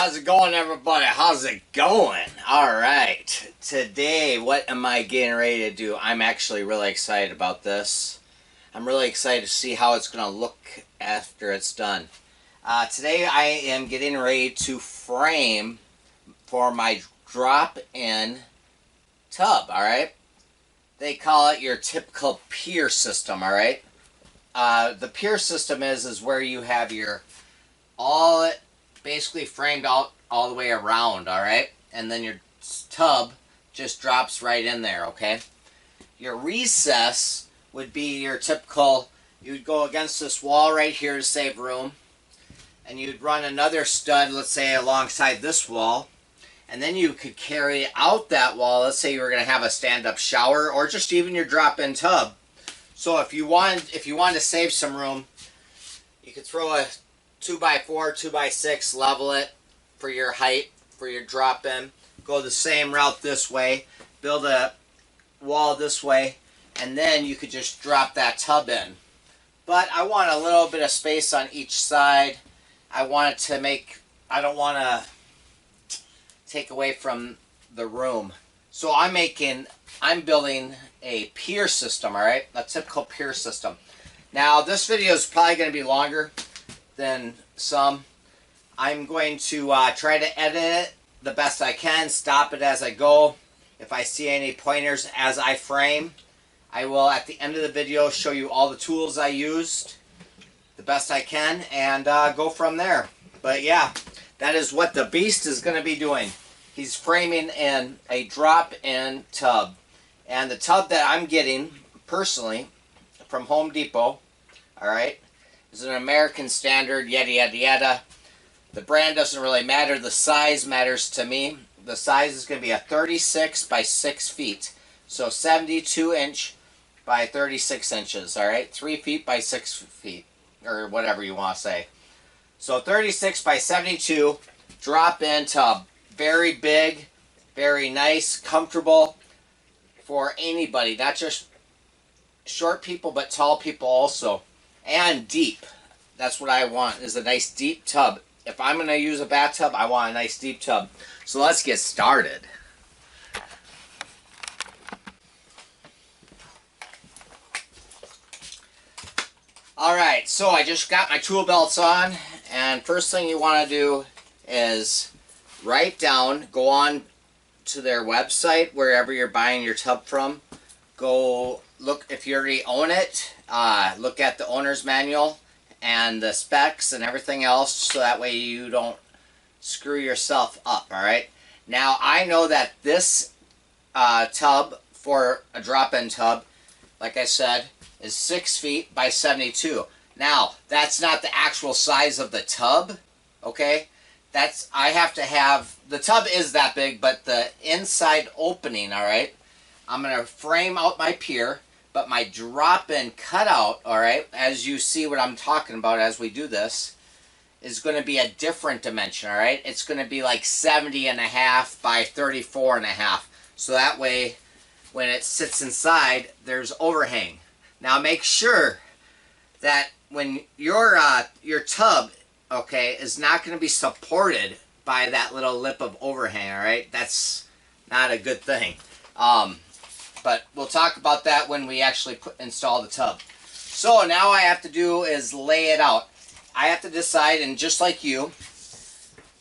How's it going, everybody? How's it going? Alright, today what am I getting ready to do? I'm actually really excited about this. I'm really excited to see how it's going to look after it's done. Today I am getting ready to frame for my drop-in tub, alright? They call it your typical pier system, alright? The pier system is where you have your basically framed out all the way around, alright? And then your tub just drops right in there, okay? Your recess would be your typical, you would go against this wall right here to save room, and you'd run another stud, let's say alongside this wall, and then you could carry out that wall. Let's say you were going to have a stand-up shower or just even your drop-in tub. So if you wanted to save some room, you could throw a 2x4, 2x6, level it for your height, for your drop-in. Go the same route this way, build a wall this way, and then you could just drop that tub in. But I want a little bit of space on each side. I don't want to take away from the room. So I'm building a pier system, alright? A typical pier system. Now this video is probably going to be longer than some. I'm going to try to edit it the best I can, stop it as I go. If I see any pointers as I frame, I will at the end of the video show you all the tools I used the best I can and go from there. But yeah, that is what the beast is going to be doing. He's framing in a drop-in tub. And the tub that I'm getting personally from Home Depot, alright, is an American standard, yada yada yada. The brand doesn't really matter, the size matters to me. The size is going to be a 36 by 6 feet. So 72 inch by 36 inches, alright? 3 feet by 6 feet, or whatever you want to say. So 36 by 72, drop-in tub. Very big, very nice, comfortable for anybody. Not just short people, but tall people also. And deep. That's what I want, is a nice deep tub. If I'm going to use a bathtub, I want a nice deep tub. So let's get started. Alright, so I just got my tool belts on, and first thing you want to do is write down, go on to their website, wherever you're buying your tub from. Go look, if you already own it, look at the owner's manual and the specs and everything else, so that way you don't screw yourself up, alright? Now, I know that this tub for a drop-in tub, like I said, is 6 feet by 72. Now, that's not the actual size of the tub, okay? I have to have, the tub is that big, but the inside opening, alright? I'm going to frame out my pier, but my drop-in cutout, alright, as you see what I'm talking about as we do this, is going to be a different dimension, alright? It's going to be like 70.5 by 34.5. So that way, when it sits inside, there's overhang. Now make sure that when your tub, okay, is not going to be supported by that little lip of overhang, alright? That's not a good thing. But we'll talk about that when we actually install the tub. So now all I have to do is lay it out. I have to decide, and just like you,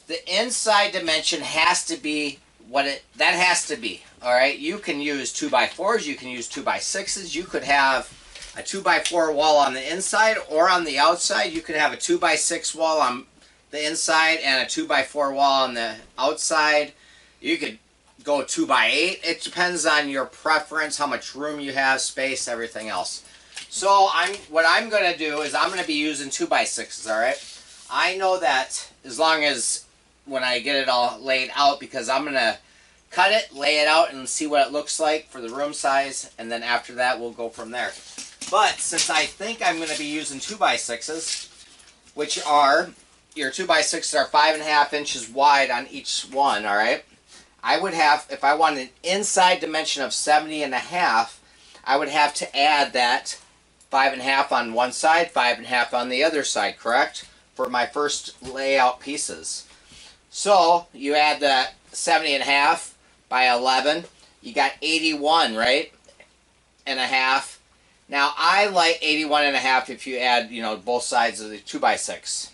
the inside dimension has to be that has to be, alright? You can use 2x4s, you can use 2x6s, you could have a 2x4 wall on the inside, or on the outside you could have a 2x6 wall on the inside and a 2x4 wall on the outside. You could go 2x8. It depends on your preference, how much room you have, space, everything else. So what I'm going to do is I'm going to be using 2x6s, alright? I know that as long as when I get it all laid out, because I'm going to cut it, lay it out, and see what it looks like for the room size, and then after that we'll go from there. But since I think I'm going to be using 2x6s, which are, your 2x6s are 5.5 inches wide on each one, alright? I would have, if I wanted an inside dimension of 70.5, I would have to add that 5.5 on one side, 5.5 on the other side, correct? For my first layout pieces. So you add that 70.5 by 11. You got 81, right? And a half. Now I like 81.5 if you add, both sides of the 2x6.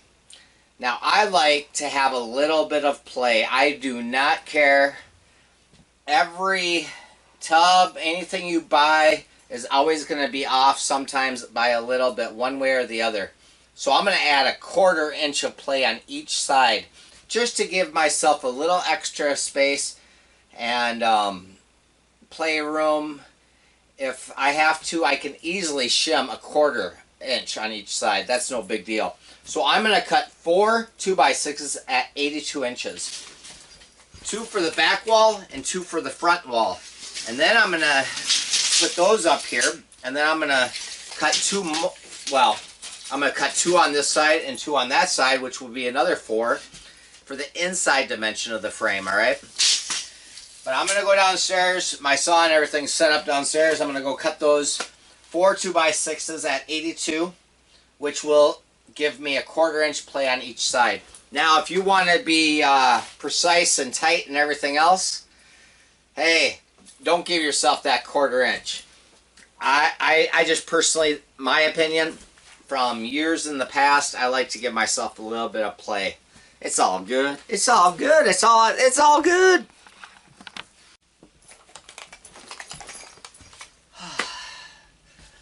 Now I like to have a little bit of play. I do not care. Every tub, anything you buy is always going to be off sometimes by a little bit, one way or the other. So I'm going to add a 1/4 inch of play on each side, just to give myself a little extra space and play room. If I have to, I can easily shim a 1/4 inch on each side. That's no big deal. So I'm going to cut 4 2x6s at 82 inches. 2 for the back wall and 2 for the front wall. And then I'm going to put those up here, and then I'm going to cut 2 more. Well, I'm going to cut 2 on this side and 2 on that side, which will be another 4 for the inside dimension of the frame, all right? But I'm going to go downstairs. My saw and everything's set up downstairs. I'm going to go cut those 4 2x6s at 82, which will give me a 1/4 inch play on each side. Now, if you want to be precise and tight and everything else, hey, don't give yourself that 1/4 inch. I just personally, my opinion, from years in the past, I like to give myself a little bit of play. It's all good. It's all good. It's all good.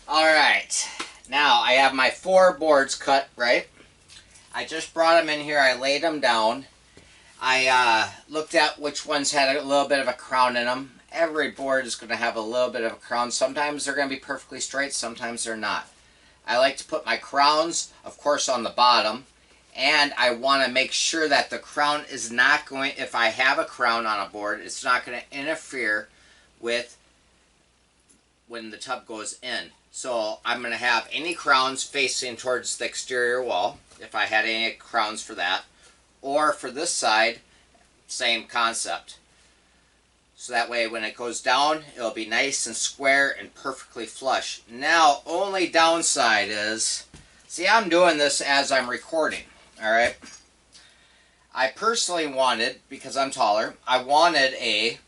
All right. Now I have my 4 boards cut, right? I just brought them in here. I laid them down. I looked at which ones had a little bit of a crown in them. Every board is going to have a little bit of a crown. Sometimes they're going to be perfectly straight. Sometimes they're not. I like to put my crowns, of course, on the bottom. And I want to make sure that the crown is not going, if I have a crown on a board, it's not going to interfere with when the tub goes in. So I'm going to have any crowns facing towards the exterior wall, if I had any crowns for that. Or for this side, same concept. So that way when it goes down, it'll be nice and square and perfectly flush. Now, only downside is, see, I'm doing this as I'm recording, alright? I personally wanted, because I'm taller, I wanted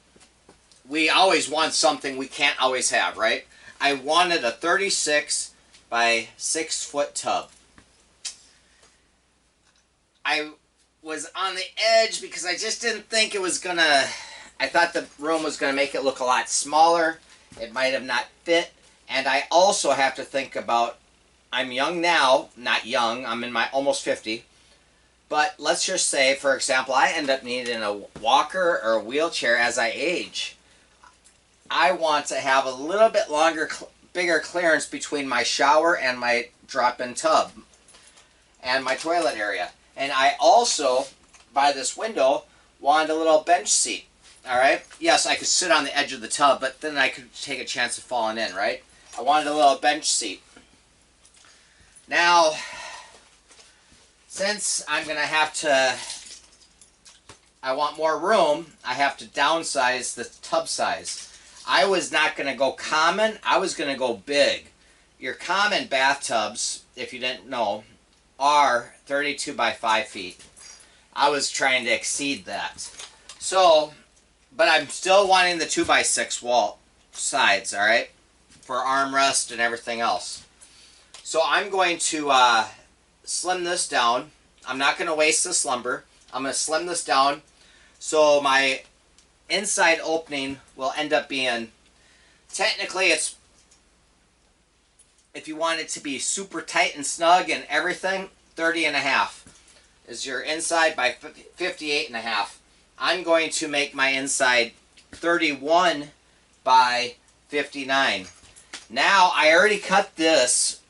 we always want something we can't always have, right? I wanted a 36 by 6 foot tub. I was on the edge because I just didn't think it was gonna, I thought the room was gonna make it look a lot smaller. It might have not fit. And I also have to think about, I'm young now, not young, I'm in my almost 50. But let's just say, for example, I end up needing a walker or a wheelchair as I age. I want to have a little bit longer, bigger clearance between my shower and my drop-in tub and my toilet area. And I also, by this window, wanted a little bench seat. Alright? Yes, I could sit on the edge of the tub, but then I could take a chance of falling in, right? I wanted a little bench seat. Now, since I'm going to have to, I want more room, I have to downsize the tub size. I was not going to go common, I was going to go big. Your common bathtubs, if you didn't know, are 32 by 5 feet. I was trying to exceed that. So, but I'm still wanting the 2x6 wall sides, alright? For armrest and everything else. So I'm going to slim this down. I'm not going to waste this lumber. I'm going to slim this down so my inside opening will end up being, technically it's, if you want it to be super tight and snug and everything, 30.5 is your inside by 58.5. I'm going to make my inside 31 by 59. Now I already cut this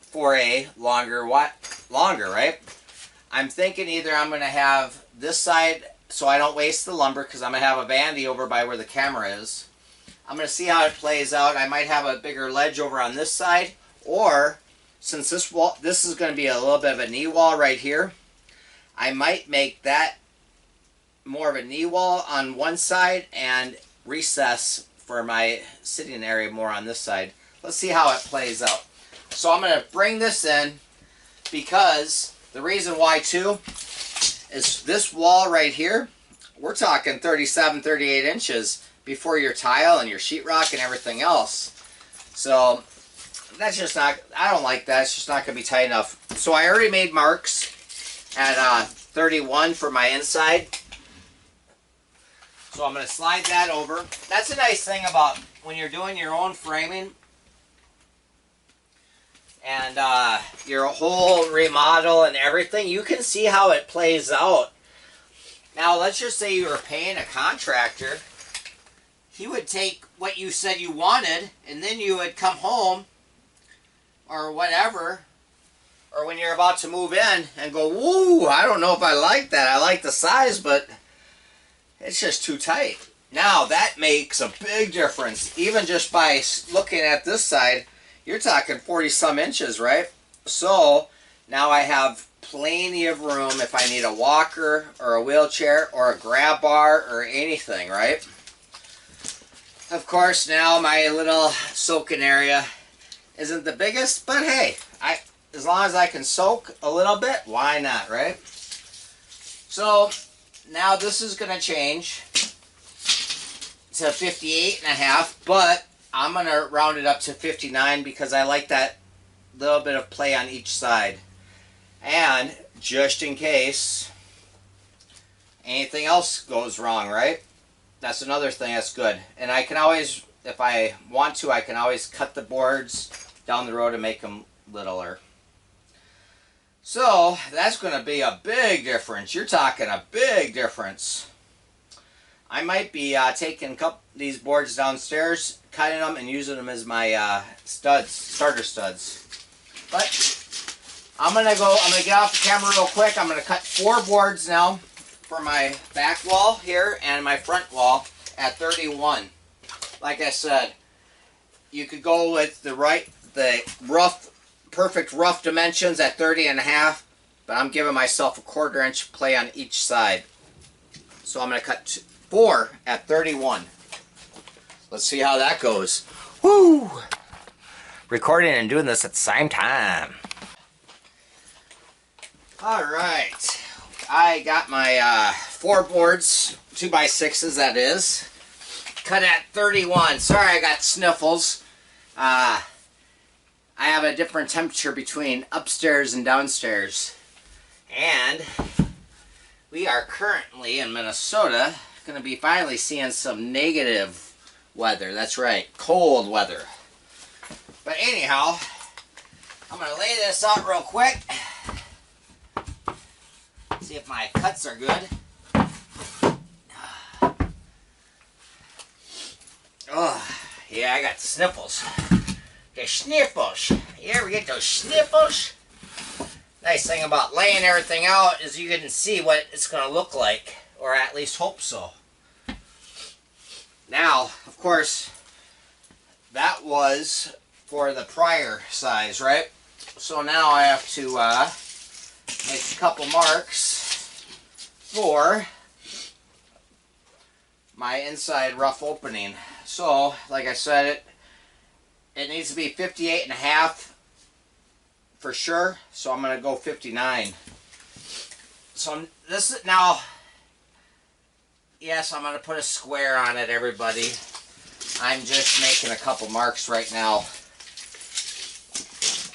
for a longer, right? I'm thinking either I'm going to have this side so I don't waste the lumber, because I'm going to have a vanity over by where the camera is. I'm going to see how it plays out. I might have a bigger ledge over on this side, or since this wall, this is going to be a little bit of a knee wall right here, I might make that more of a knee wall on one side and recess for my sitting area more on this side. Let's see how it plays out. So I'm going to bring this in, because the reason why too is this wall right here. We're talking 37, 38 inches before your tile and your sheetrock and everything else. So that's just not, I don't like that. It's just not going to be tight enough. So I already made marks at 31 for my inside. So I'm going to slide that over. That's a nice thing about when you're doing your own framing and your whole remodel and everything, you can see how it plays out. Now let's just say you were paying a contractor. He would take what you said you wanted, and then you would come home or whatever, or when you're about to move in and go, whoa, I don't know if I like that. I like the size, but it's just too tight. Now that makes a big difference. Even just by looking at this side, you're talking 40 some inches, right? So now I have plenty of room if I need a walker or a wheelchair or a grab bar or anything, right? Of course, now my little soaking area isn't the biggest, but hey, as long as I can soak a little bit, why not, right? So now this is going to change to 58.5, but I'm going to round it up to 59 because I like that little bit of play on each side. And just in case anything else goes wrong, right? That's another thing that's good. And I can always, if I want to, I can always cut the boards down the road and make them littler. So that's going to be a big difference. You're talking a big difference. I might be taking these boards downstairs, cutting them, and using them as my studs, starter studs. But I'm gonna get off the camera real quick. I'm gonna cut 4 boards now for my back wall here and my front wall at 31. Like I said, you could go with the perfect rough dimensions at 30.5, but I'm giving myself a 1/4 inch play on each side. So I'm gonna cut 4 at 31. Let's see how that goes. Woo! Recording and doing this at the same time. Alright, I got my 4 boards, 2x6s that is, cut at 31. Sorry I got sniffles. I have a different temperature between upstairs and downstairs. And we are currently in Minnesota going to be finally seeing some negative weather. That's right, cold weather. But anyhow, I'm going to lay this out real quick. See if my cuts are good. Oh, yeah, I got sniffles. The sniffles. You ever get those sniffles? Nice thing about laying everything out is you can see what it's going to look like, or at least hope so. Now, of course, that was for the prior size, right? So now I have to make a couple marks for my inside rough opening. So, like I said, it needs to be 58.5 for sure. So I'm going to go 59. So this is now, yes, I'm going to put a square on it, everybody. I'm just making a couple marks right now,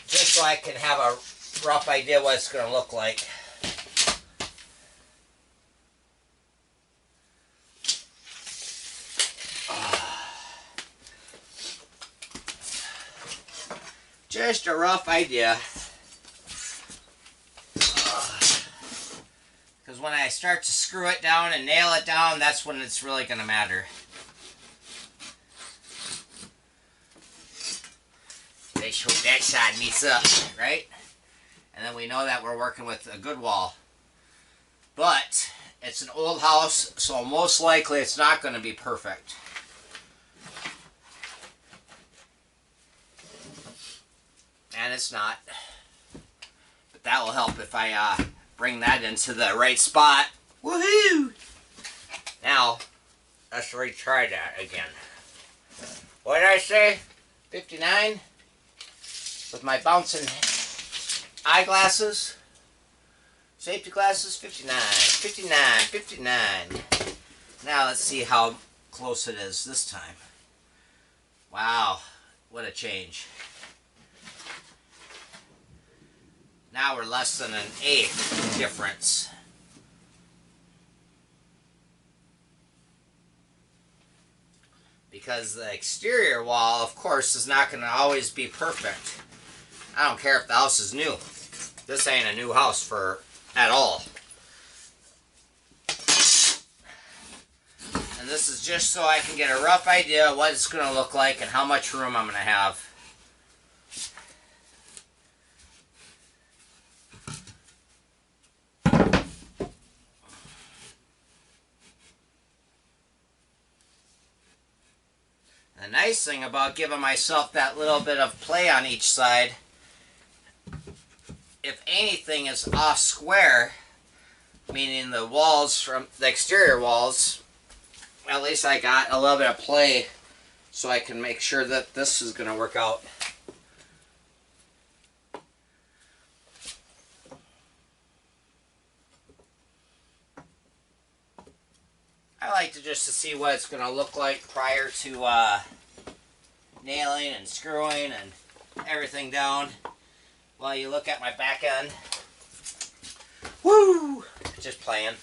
just so I can have a rough idea what it's going to look like. Just a rough idea. Because when I start to screw it down and nail it down, that's when it's really going to matter. Let's hope that side meets up, right? And then we know that we're working with a good wall. But it's an old house, so most likely it's not going to be perfect. And it's not. But that will help if I bring that into the right spot. Woohoo! Now, let's retry that again. What did I say? 59? With my bouncing eyeglasses. Safety glasses, 59, 59, 59. Now let's see how close it is this time. Wow, what a change. Now we're less than an eighth difference. Because the exterior wall, of course, is not going to always be perfect. I don't care if the house is new. This ain't a new house at all. And this is just so I can get a rough idea of what it's going to look like and how much room I'm going to have. The nice thing about giving myself that little bit of play on each side, if anything is off square, meaning the walls from the exterior walls, at least I got a little bit of play so I can make sure that this is going to work out. I like to just to see what it's going to look like prior to nailing and screwing and everything down while you look at my back end. Woo! Just playing.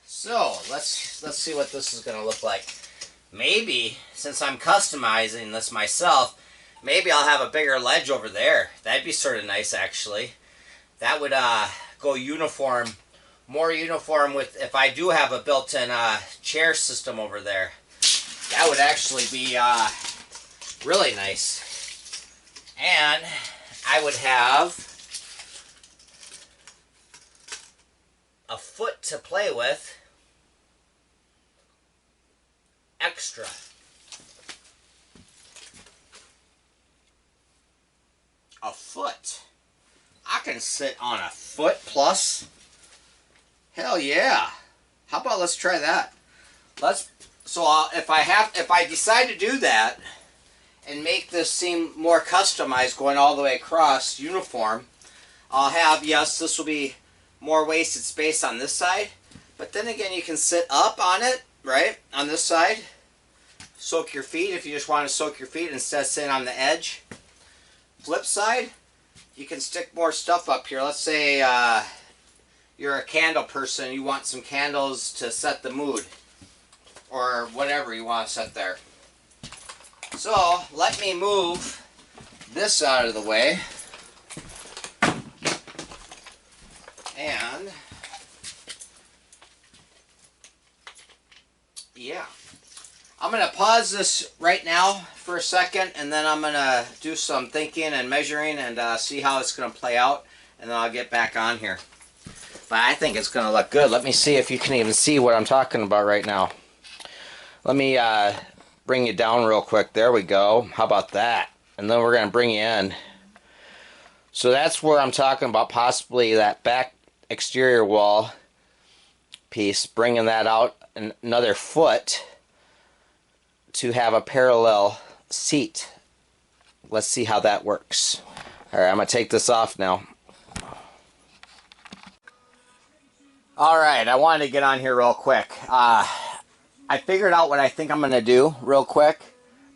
So let's see what this is going to look like. Maybe, since I'm customizing this myself, maybe I'll have a bigger ledge over there. That'd be sort of nice, actually. That would go uniform. More uniform with if I do have a built-in chair system over there. That would actually be really nice. And I would have a foot to play with extra. A foot. I can sit on a foot plus. Hell yeah! How about let's try that? If I decide to do that and make this seem more customized, going all the way across uniform, I'll have, yes, this will be more wasted space on this side, but then again, you can sit up on it, right, on this side. Soak your feet if you just want to soak your feet instead of sitting on the edge. Flip side, you can stick more stuff up here. Let's say you're a candle person, you want some candles to set the mood, or whatever you want to set there. So let me move this out of the way, and yeah, I'm going to pause this right now for a second, and then I'm going to do some thinking and measuring and see how it's going to play out, and then I'll get back on here. But I think it's going to look good. Let me see if you can even see what I'm talking about right now. Let me bring you down real quick. There we go. How about that? And then we're going to bring you in. So that's where I'm talking about, possibly that back exterior wall piece, bringing that out another foot to have a parallel seat. Let's see how that works. All right, I'm going to take this off now. Alright, I wanted to get on here real quick. I figured out what I think I'm going to do real quick,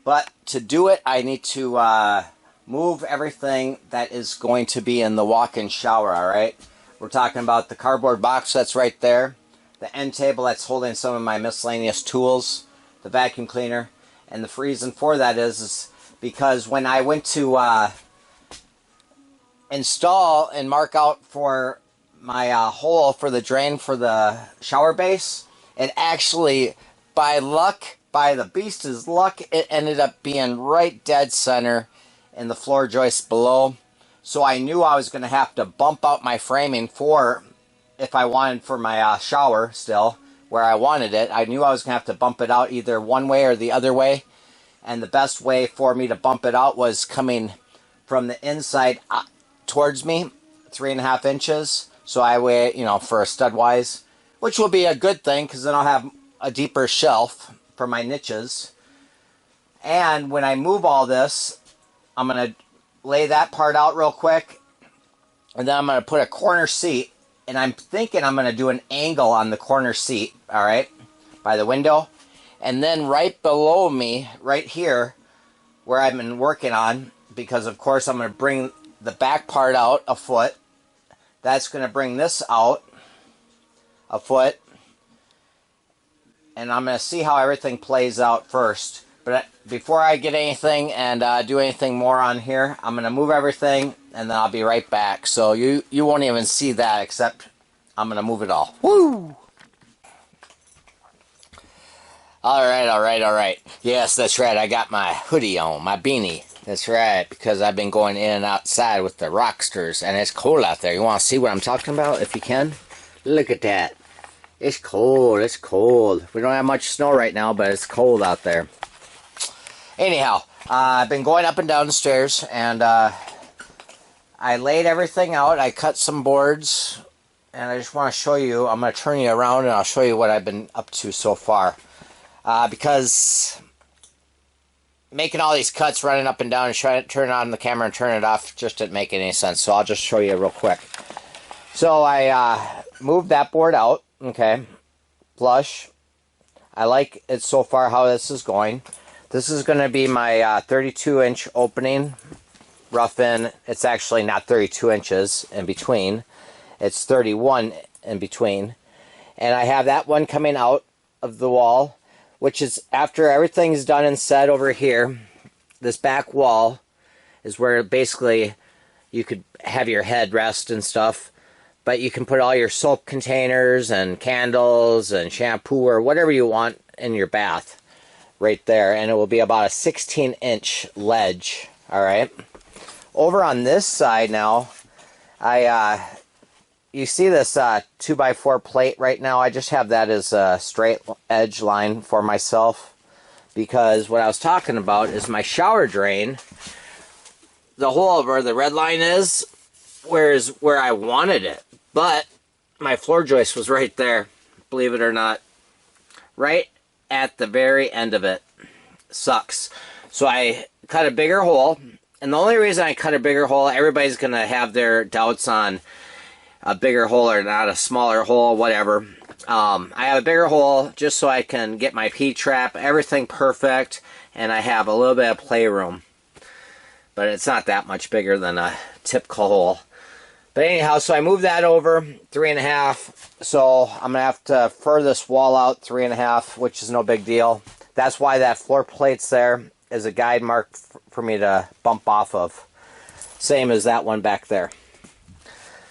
but to do it I need to move everything that is going to be in the walk-in shower, alright? We're talking about the cardboard box that's right there, the end table that's holding some of my miscellaneous tools, the vacuum cleaner, and the reason for that is because when I went to install and mark out for my hole for the drain for the shower base, it actually, by the beast's luck, it ended up being right dead center in the floor joist below. So I knew I was going to have to bump out my framing for, if I wanted for my shower still, where I wanted it. I knew I was going to have to bump it out either one way or the other way. And the best way for me to bump it out was coming from the inside towards me, 3.5 inches. So I weigh, for a stud wise, which will be a good thing because then I'll have a deeper shelf for my niches. And when I move all this, I'm going to lay that part out real quick And then I'm going to put a corner seat, and I'm thinking I'm going to do an angle on the corner seat, all right, by the window. And then right below me, right here, where I've been working on, because of course I'm going to bring the back part out a foot. That's going to bring this out a foot. And I'm going to see how everything plays out first. But before I get anything and do anything more on here, I'm going to move everything, and then I'll be right back. So you won't even see that, except I'm going to move it all. Woo! Alright. Yes, that's right. I got my hoodie on, my beanie. That's right, because I've been going in and outside with the rocksters, and it's cold out there. You want to see what I'm talking about, if you can? Look at that. It's cold, it's cold. We don't have much snow right now, but it's cold out there. Anyhow, I've been going up and down the stairs, and I laid everything out. I cut some boards, and I just want to show you. I'm going to turn you around, and I'll show you what I've been up to so far. Because making all these cuts, running up and down, and trying to turn on the camera and turn it off just didn't make any sense. So I'll just show you real quick. So I moved that board out. Okay, flush. I like it so far how this is going. This is going to be my 32-inch opening, rough in. It's actually not 32 inches in between. It's 31 in between. And I have that one coming out of the wall, which is after everything's done and set over here. This back wall is where basically you could have your head rest and stuff. But you can put all your soap containers and candles and shampoo or whatever you want in your bath right there. And it will be about a 16-inch ledge. All right. Over on this side now, you see this 2x4 plate right now. I just have that as a straight edge line for myself. Because what I was talking about is my shower drain. The hole where the red line is where I wanted it. But my floor joist was right there, believe it or not. Right at the very end of it. Sucks. So I cut a bigger hole. And the only reason I cut a bigger hole, everybody's going to have their doubts on a bigger hole or not, a smaller hole, whatever. I have a bigger hole just so I can get my P-trap, everything perfect, and I have a little bit of playroom. But it's not that much bigger than a typical hole. But anyhow, so I moved that over 3.5. So I'm gonna have to fur this wall out 3.5, which is no big deal. That's why that floor plate's there as a guide mark for me to bump off of. Same as that one back there.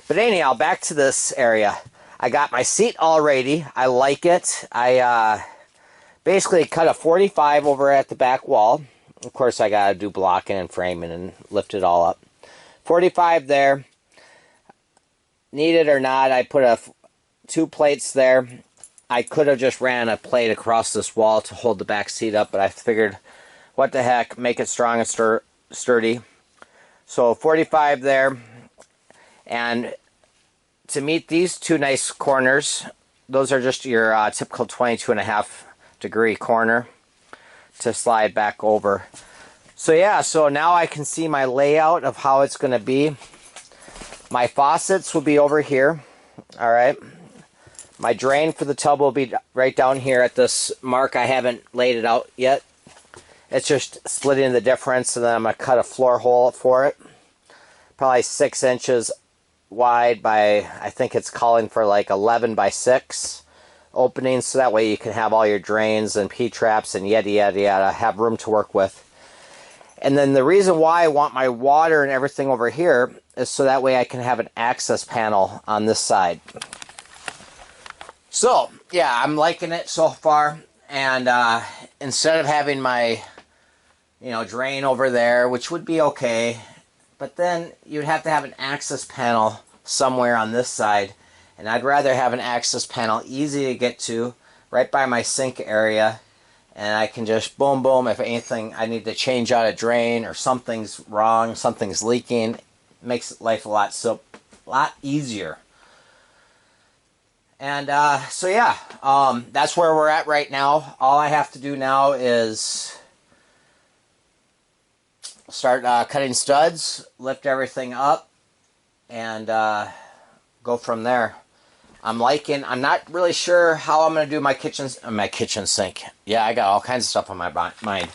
But anyhow, back to this area. I got my seat all ready. I like it. I basically cut a 45 over at the back wall. Of course, I gotta do blocking and framing and lift it all up. 45 there. Need it or not, I put two plates there. I could have just ran a plate across this wall to hold the back seat up, but I figured, what the heck, make it strong and sturdy. So 45 there. And to meet these two nice corners, those are just your typical 22.5 degree corner to slide back over. So yeah, so now I can see my layout of how it's going to be. My faucets will be over here. All right. My drain for the tub will be right down here at this mark. I haven't laid it out yet. It's just splitting the difference, and then I'm going to cut a floor hole for it. Probably 6 inches wide by, I think it's calling for like 11 by 6 openings, so that way you can have all your drains and P-traps and yada yada yada, have room to work with. And then the reason why I want my water and everything over here is so that way I can have an access panel on this side. So, yeah, I'm liking it so far. And instead of having my, drain over there, which would be okay, but then you'd have to have an access panel somewhere on this side. And I'd rather have an access panel easy to get to, right by my sink area. And I can just boom, boom, if anything, I need to change out a drain or something's wrong, something's leaking. It makes life a lot easier. And so yeah, that's where we're at right now. All I have to do now is start cutting studs, lift everything up, and go from there. I'm not really sure how I'm going to do my kitchen sink. Yeah, I got all kinds of stuff on my mind.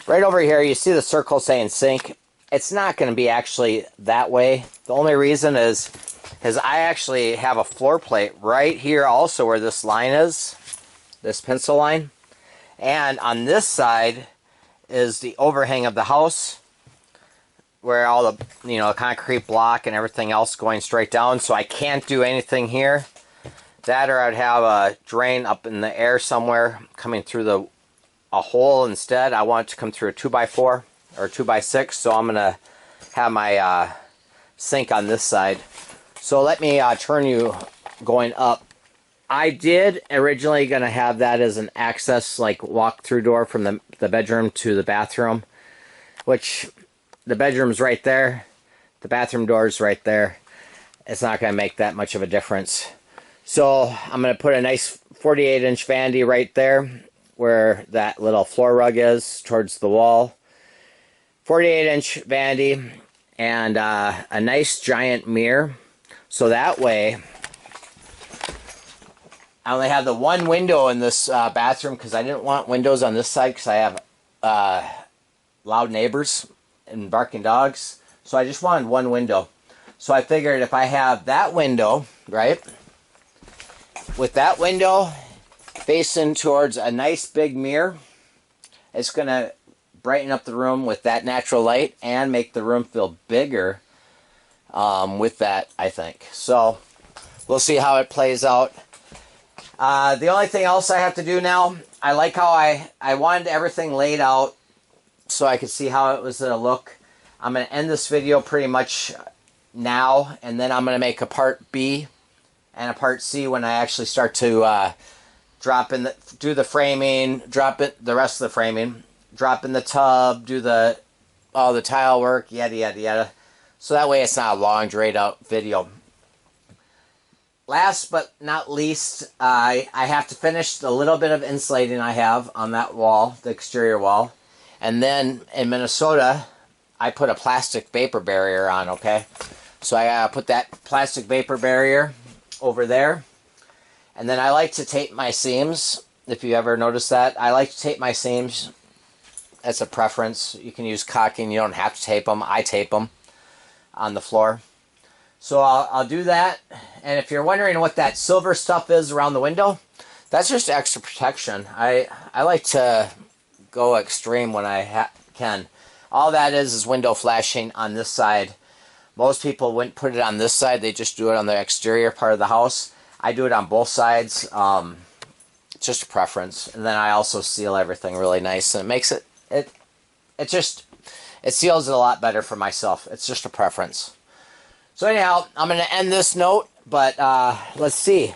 Right over here, you see the circle saying sink. It's not going to be actually that way. The only reason is I actually have a floor plate right here also where this line is, this pencil line. And on this side is the overhang of the house where all the, concrete block and everything else going straight down. So I can't do anything here. That, or I'd have a drain up in the air somewhere coming through a hole instead. I want it to come through a 2x4 or 2x6. So I'm going to have my sink on this side. So let me turn you going up. I did originally going to have that as an access, like walk-through door from the bedroom to the bathroom, which the bedroom's right there, the bathroom door's right there. It's not going to make that much of a difference. So I'm going to put a nice 48-inch vanity right there where that little floor rug is towards the wall. 48-inch vanity and a nice giant mirror. So that way I only have the one window in this bathroom because I didn't want windows on this side because I have loud neighbors and barking dogs. So I just wanted one window. So I figured if I have that window, right, with that window facing towards a nice big mirror, it's going to brighten up the room with that natural light and make the room feel bigger with that, I think. So we'll see how it plays out. The only thing else I have to do now, I like how I wanted everything laid out so I could see how it was going to look. I'm going to end this video pretty much now, and then I'm going to make a part B and a part C when I actually start to do the framing, the rest of the framing, drop in the tub, do all the tile work, yada yada yada. So that way it's not a long dragged out video. Last but not least, I have to finish the little bit of insulating I have on that wall, the exterior wall. And then in Minnesota, I put a plastic vapor barrier on, okay? So I gotta put that plastic vapor barrier over there. And then I like to tape my seams, if you ever notice that. I like to tape my seams. That's a preference. You can use caulking, you don't have to tape them. I tape them on the floor. So I'll do that. And if you're wondering what that silver stuff is around the window, that's just extra protection. I like to go extreme when I can. All that is window flashing on this side. Most people wouldn't put it on this side. They just do it on the exterior part of the house. I do it on both sides. It's just a preference. And then I also seal everything really nice. And it makes it seals it a lot better for myself. It's just a preference. So anyhow, I'm going to end this note, but let's see.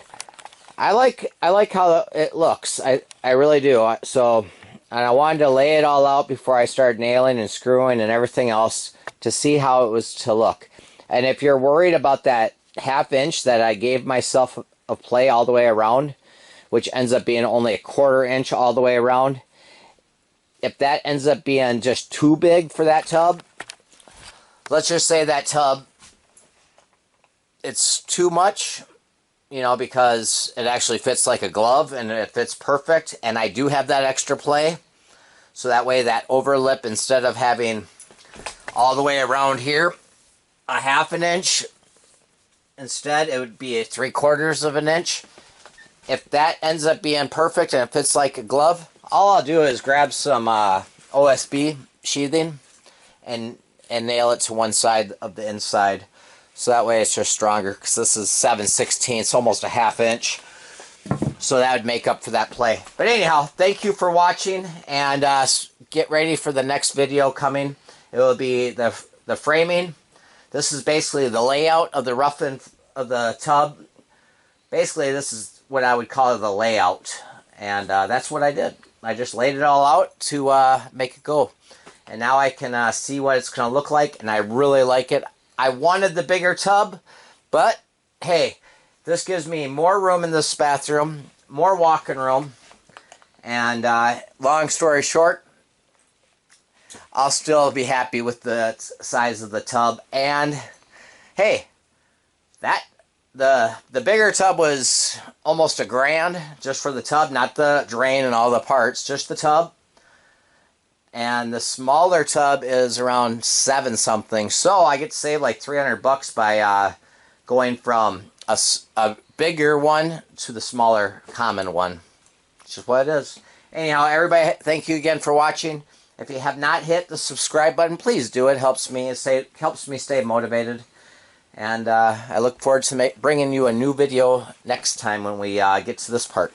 I like how it looks. I really do. So, and I wanted to lay it all out before I started nailing and screwing and everything else to see how it was to look. And if you're worried about that ½ inch that I gave myself of play all the way around, which ends up being only a ¼ inch all the way around, if that ends up being just too big for that tub, let's just say that tub, it's too much, because it actually fits like a glove and it fits perfect. And I do have that extra play. So that way that overlip, instead of having all the way around here, a ½ inch, instead it would be a 3/4 of an inch. If that ends up being perfect and it fits like a glove, all I'll do is grab some OSB sheathing and nail it to one side of the inside. So that way it's just stronger, because this is 7/16, almost a ½ inch. So that would make up for that play. But anyhow, thank you for watching, and get ready for the next video coming. It will be the framing. This is basically the layout of the rough-in of the tub. Basically, this is what I would call the layout. And that's what I did. I just laid it all out to make it go. And now I can see what it's going to look like, and I really like it. I wanted the bigger tub, but hey, this gives me more room in this bathroom, more walking room, and long story short, I'll still be happy with the size of the tub. And hey, the bigger tub was almost $1,000 just for the tub, not the drain and all the parts, just the tub. And the smaller tub is around 7 something. So I get to save like $300 by going from a bigger one to the smaller common one. It's just what it is. Anyhow, everybody, thank you again for watching. If you have not hit the subscribe button, please do. It helps me stay motivated. And I look forward to bringing you a new video next time when we get to this part.